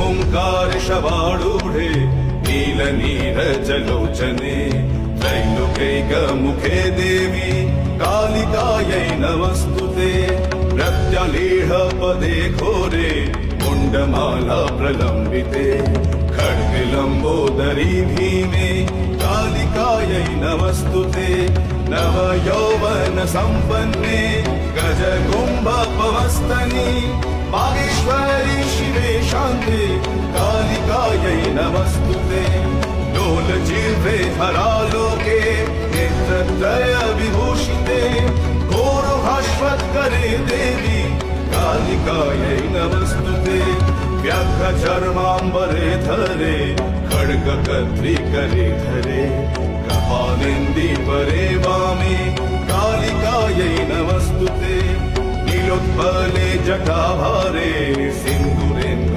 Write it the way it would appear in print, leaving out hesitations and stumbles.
ओंकार शवाडूढे नीलनीरजलोचने त्रैलोक्यैकमुखे देवी कालिकायै नमस्तुते प्रत्यलीढपदे घोरे मुण्डमाला प्रलम्बिते खड्गलम्बोदरी भीमे कालिकायै नमस्तुते नवयौवन सम्पन्ने गजकुम्भपवस्तनि मागेश्वरी शिवे शान्ते कालिकायै नमस्तुते डोलजिह्वे हरालोके नेत्रत्रय विभूषिते घोरभास्वत्करे देवी कालिकायै नमस्तुते व्याघ्रचर्माम्बरे धरे खड्गकर्त्री करे धरे कपालेन्दीपरे वामे कालिकायै नमस्तुते नीलोत्पले जटाभारे सिन्दूरेन्द्र